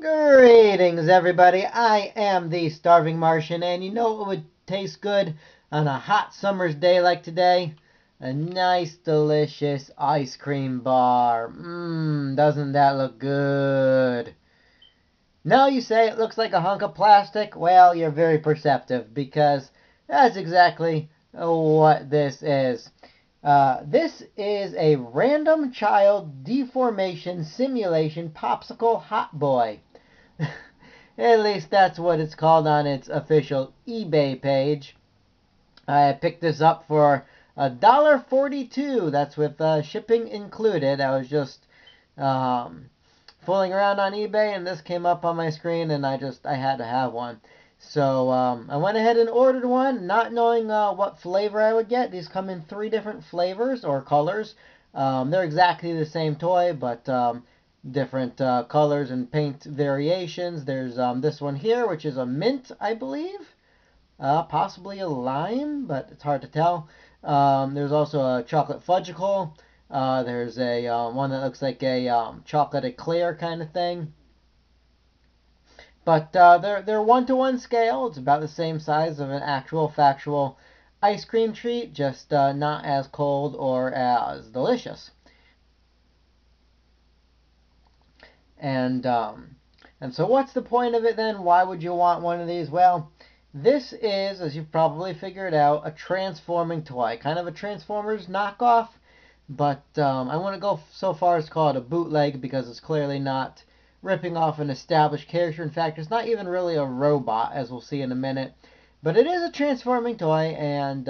Greetings, everybody. I am the Starving Martian, and you know what would taste good on a hot summer's day like today? A nice, delicious ice cream bar. Doesn't that look good? No, you say it looks like a hunk of plastic? Well, you're very perceptive because that's exactly what this is. This is a random child deformation simulation popsicle hot boy. At least that's what it's called on its official eBay page. I picked this up for $1.42. That's with shipping included. I was just um, fooling around on eBay, and this came up on my screen, and I had to have one. So I went ahead and ordered one, not knowing what flavor I would get. These come in 3 different flavors or colors. They're exactly the same toy, but different colors and paint variations. There's this one here, which is a mint, I believe. Possibly a lime, but it's hard to tell. There's also a chocolate fudgicle. There's a one that looks like a chocolate eclair kind of thing. But they're 1-to-1 scale. It's about the same size of an actual factual ice cream treat, just not as cold or as delicious. And um, and so what's the point of it then? Why would you want one of these? Well, this is, as you've probably figured out, a transforming toy, kind of a Transformers knockoff. But I want to go so far as to call it a bootleg because it's clearly not ripping off an established character. In fact, it's not even really a robot, as we'll see in a minute. But it is a transforming toy, and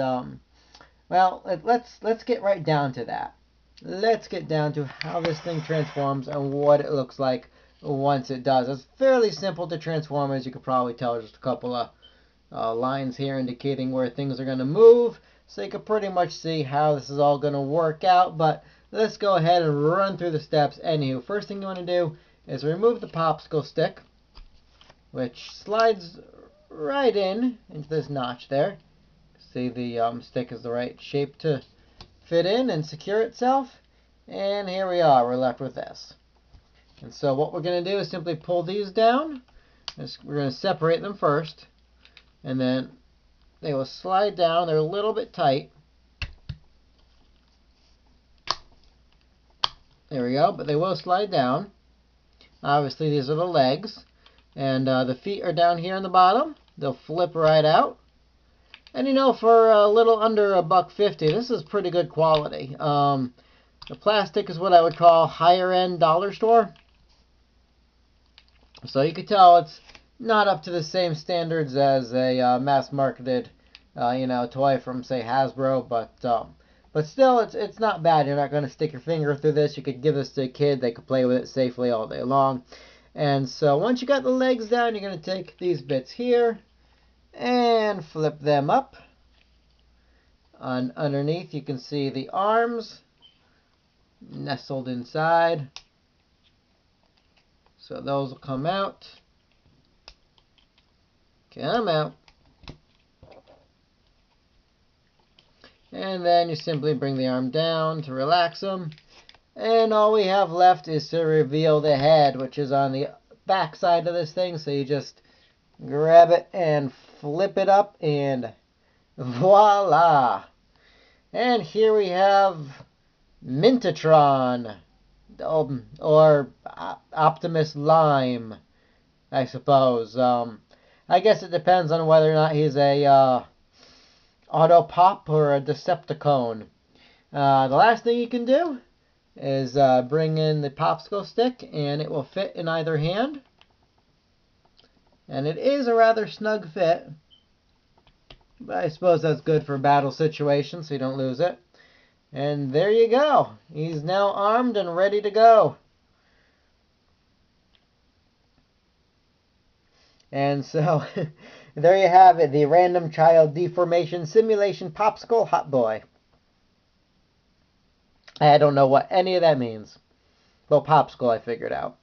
well, let's get right down to that. Let's get down to how this thing transforms and what it looks like once it does. It's fairly simple to transform, as you could probably tell. Just a couple of lines here indicating where things are going to move. So you can pretty much see how this is all going to work out. But let's go ahead and run through the steps. Anywho, first thing you want to do is remove the popsicle stick, which slides right into this notch there. See, the stick is the right shape to fit in and secure itself. And here we are, we're left with this. And so what we're going to do is simply pull these down. We're going to separate them first. And then they will slide down. They're a little bit tight. There we go, but they will slide down. Obviously, these are the legs. And the feet are down here on the bottom. They'll flip right out. And you know, for a little under $1.50, this is pretty good quality. The plastic is what I would call higher end dollar store. So you can tell it's not up to the same standards as a mass marketed, toy from say Hasbro, but still it's not bad. You're not going to stick your finger through this. You could give this to a kid. They could play with it safely all day long. And so once you got the legs down, you're going to take these bits here and flip them up. Underneath, you can see the arms nestled inside. So those will come out. Come out. And then you simply bring the arm down to relax them. And all we have left is to reveal the head, which is on the back side of this thing. So you just grab it and flip it up, and voila! And here we have Mintatron, or Optimus Lime, I suppose. I guess it depends on whether or not he's a Autopop or a Decepticone. The last thing you can do is bring in the popsicle stick, and it will fit in either hand. And it is a rather snug fit, but I suppose that's good for battle situations so you don't lose it. And there you go. He's now armed and ready to go. And so, there you have it, the Random Child Deformation Simulation Popsicle Hot Boy. I don't know what any of that means. Well, popsicle I figured out.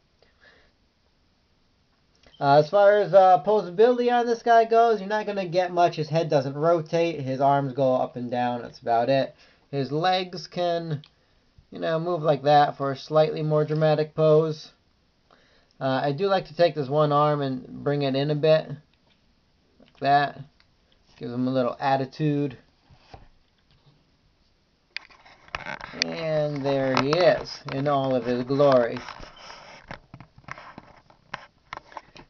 As far as posability on this guy goes, you're not going to get much. His head doesn't rotate. His arms go up and down. That's about it. His legs can, move like that for a slightly more dramatic pose. I do like to take this one arm and bring it in a bit, like that. Gives him a little attitude. And there he is, in all of his glory.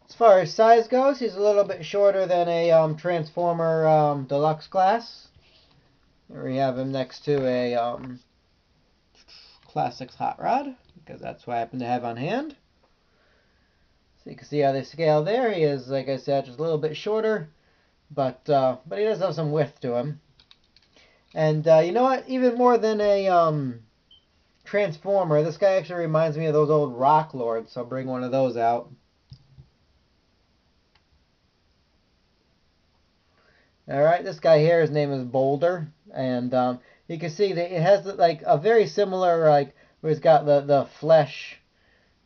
As far as size goes, he's a little bit shorter than a Transformer Deluxe class. Here we have him next to a Classics Hot Rod, because that's what I happen to have on hand. So you can see how they scale there. He is, like I said, just a little bit shorter, but he does have some width to him. And you know what? Even more than a Transformer, this guy actually reminds me of those old Rock Lords, so I'll bring one of those out. Alright, this guy here, his name is Boulder, and you can see that it has like a very similar, like, where it's got the flesh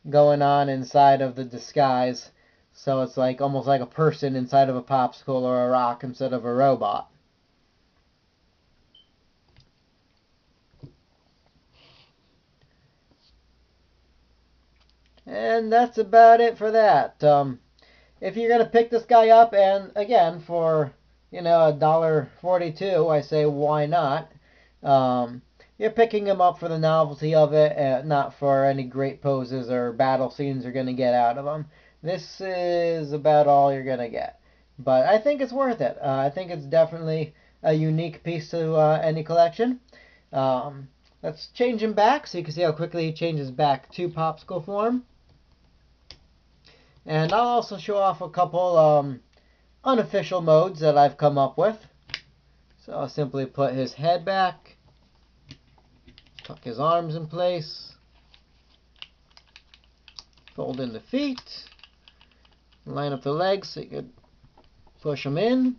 going on inside of the disguise, so it's like almost like a person inside of a popsicle or a rock instead of a robot. And that's about it for that. If you're gonna pick this guy up, and again for $1.42, I say why not? You're picking him up for the novelty of it, not for any great poses or battle scenes you're gonna get out of him. This is about all you're gonna get, but I think it's worth it. I think it's definitely a unique piece to any collection. Let's change him back so you can see how quickly he changes back to Popsicle form. And I'll also show off a couple unofficial modes that I've come up with. So I'll simply put his head back, tuck his arms in place, fold in the feet, line up the legs so you could push them in.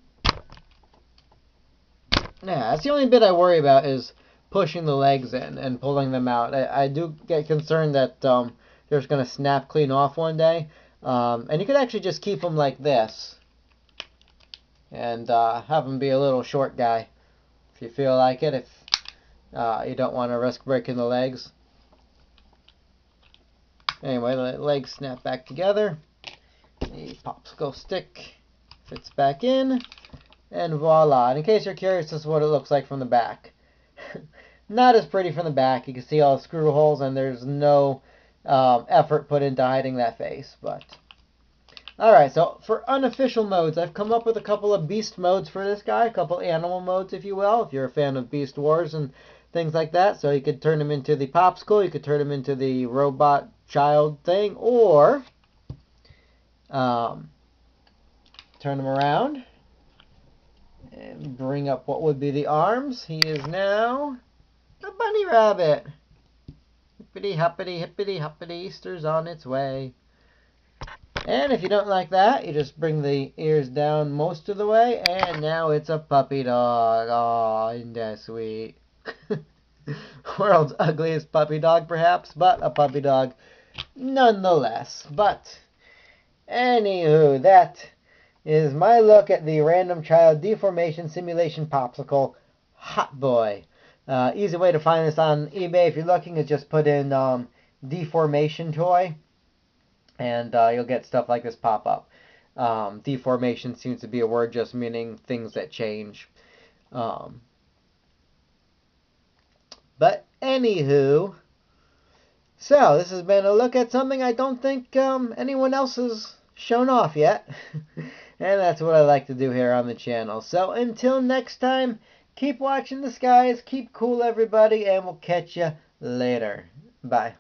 Yeah, that's the only bit I worry about, is pushing the legs in and pulling them out. I do get concerned that they're just going to snap clean off one day. And you could actually just keep them like this and have him be a little short guy if you feel like it, if you don't want to risk breaking the legs. Anyway, the legs snap back together. The popsicle stick fits back in, and voila. And in case you're curious, this is what it looks like from the back. Not as pretty from the back. You can see all the screw holes, and there's no effort put into hiding that face. But alright, so for unofficial modes, I've come up with a couple of beast modes for this guy, a couple animal modes, if you will, if you're a fan of Beast Wars and things like that. So you could turn him into the Popsicle, you could turn him into the robot child thing, or turn him around and bring up what would be the arms. He is now a bunny rabbit. Hippity hoppity hippity hoppity, Easter's on its way. And if you don't like that, you just bring the ears down most of the way, and now it's a puppy dog. Aw, isn't that sweet? World's ugliest puppy dog, perhaps, but a puppy dog nonetheless. But anywho, that is my look at the Random Child Deformation Simulation Popsicle Hot Boy. Easy way to find this on eBay if you're looking is just put in Deformation Toy, and you'll get stuff like this pop up. Deformation seems to be a word just meaning things that change. But anywho, so this has been a look at something I don't think anyone else has shown off yet. And that's what I like to do here on the channel. So until next time, keep watching the skies, keep cool everybody, and we'll catch you later. Bye.